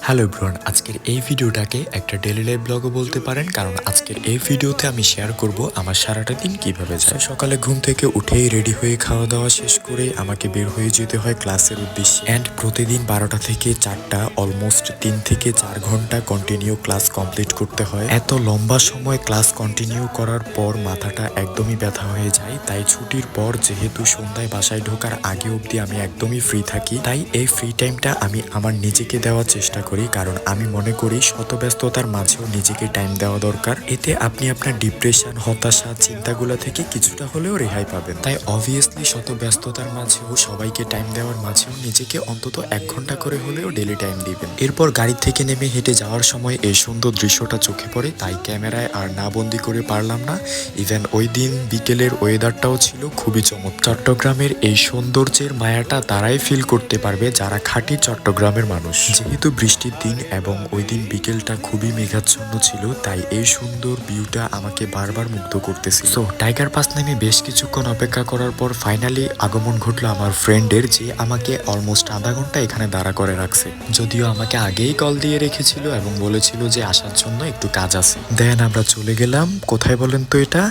Hello everyone, আজকের এই ভিডিওটাকে একটা ডেইলি লাইফ ব্লগও বলতে পারেন, কারণ আজকের এই ভিডিওতে আমি শেয়ার করব আমার সারাটা দিন কিভাবে যায়। সকালে ঘুম থেকে উঠেই রেডি হয়ে খাওয়া দাওয়া শেষ করে আমাকে বের হয়ে যেতে হয় ক্লাসের উদ্দেশ্যে। অ্যান্ড প্রতিদিন 12টা থেকে 4টা অলমোস্ট 3 থেকে 4 ঘন্টা কন্টিনিউ ক্লাস কমপ্লিট করতে হয়। এত লম্বা সময় ক্লাস কন্টিনিউ করার পর মাথাটা একদমই ব্যথা হয়ে যায়। তাই ছুটির পর যেহেতু সন্ধ্যায় বাসায় ঢোকার আগে অবধি আমি একদমই ফ্রি থাকি, তাই এই ফ্রি টাইমটা আমি আমার নিজেকে দেওয়ার চেষ্টা করি, কারণ আমি মনে করি শত ব্যস্ততার মাঝেও নিজেকে টাইম দেওয়া দরকার। এতে আপনি আপনার ডিপ্রেশন, হতাশা, চিন্তাগুলো থেকে কিছুটা হলেও রেহাই পাবেন। তাই অবভিয়াসলি শত ব্যস্ততার মাঝেও সবাইকে টাইম দেওয়ার মাঝেও নিজেকে অন্তত 1 ঘন্টা করে হলেও ডেলি টাইম দিবেন। এরপর গাড়ি থেকে নেমে হেঁটে যাওয়ার সময় এই সুন্দর দৃশ্যটা চোখে পড়ে, তাই ক্যামেরায় আর না বন্দি করে পারলাম না। ইভেন ওই দিন বিকেলের ওয়েদারটাও ছিল খুবই চমৎকার। চট্টগ্রামের এই সৌন্দর্যের মায়াটা তারাই ফিল করতে পারবে যারা খাঁটি চট্টগ্রামের মানুষ। যেহেতু বৃষ্টির দিন এবং ওই দিন বিকেলটা খুবই মেঘাচ্ছন্ন ছিল, তাই এই সুন্দর ভিউটা আমাকে বারবার মুগ্ধ করতেছিল। সো টাইগার পাস নেমে বেশ কিছুক্ষণ অপেক্ষা করার পর ফাইনালি আগমন ঘটলো আমার ফ্রেন্ডের, যে আমাকে অলমোস্ট আধা ঘন্টা এখানে দাঁড়া করে রাখছে। যদিও আমাকে আগেই কল দিয়ে রেখেছিল এবং বলেছিল যে আসার জন্য একটু কাজ আছে। দেন আমরা চলে গেলাম। কোথায় বলেন তো এটা?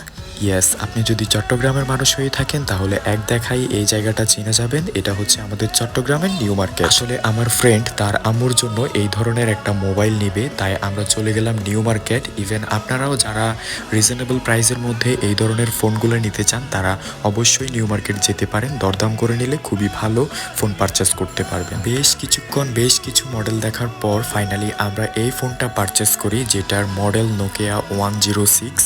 ইয়েস, আপনি যদি চট্টগ্রামের মানুষ হয়ে থাকেন তাহলে এক দেখাই এই জায়গাটা চিনে যাবেন। এটা হচ্ছে আমাদের চট্টগ্রামের নিউ মার্কেট। আসলে আমার ফ্রেন্ড তার আম্মুর জন্য এই ধরনের একটা মোবাইল নিবে, তাই আমরা চলে গেলাম নিউ মার্কেট। ইভেন আপনারাও যারা রিজনেবল প্রাইসের মধ্যে এই ধরনের ফোনগুলো নিতে চান তারা অবশ্যই নিউ মার্কেট যেতে পারেন। দরদাম করে নিলে খুবই ভালো ফোন পারচেস করতে পারবেন। বেশ কিছুক্ষণ বেশ কিছু মডেল দেখার পর ফাইনালি আমরা এই ফোনটা পারচেস করি, যেটার মডেল নোকিয়া 106।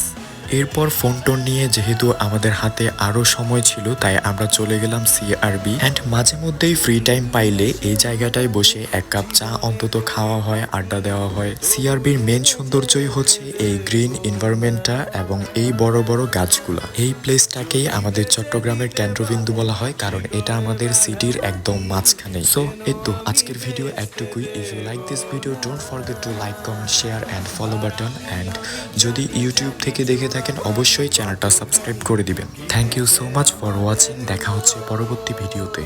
এরপর ফোন টোন নিয়ে যেহেতু আমাদের হাতে আরো সময় ছিল, তাই আমরা চলে গেলাম সিআরবি। অ্যান্ড মাঝে মধ্যেই ফ্রি টাইম পাইলে এই জায়গাটায় বসে 1 কাপ চা অন্তত খাওয়া হয়, আড্ডা দেওয়া হয়। সিআরবির মেন সৌন্দর্যই হচ্ছে এই গ্রিন এনভায়রনমেন্টটা এবং এই বড় বড় গাছগুলা। এই প্লেসটাকেই আমাদের চট্টগ্রামের কেন্দ্রবিন্দু বলা হয়, কারণ এটা আমাদের সিটির একদম মাঝখানে। সো এই তো আজকের ভিডিও এতটুকুই। If you like this video, don't forget to like, comment, share and follow button. And যদি ইউটিউব থেকে দেখে থাকেন অবশ্যই চ্যানেলটা সাবস্ক্রাইব করে দিবেন। Thank you so much for watching. দেখা হচ্ছে পরবর্তী ভিডিওতে।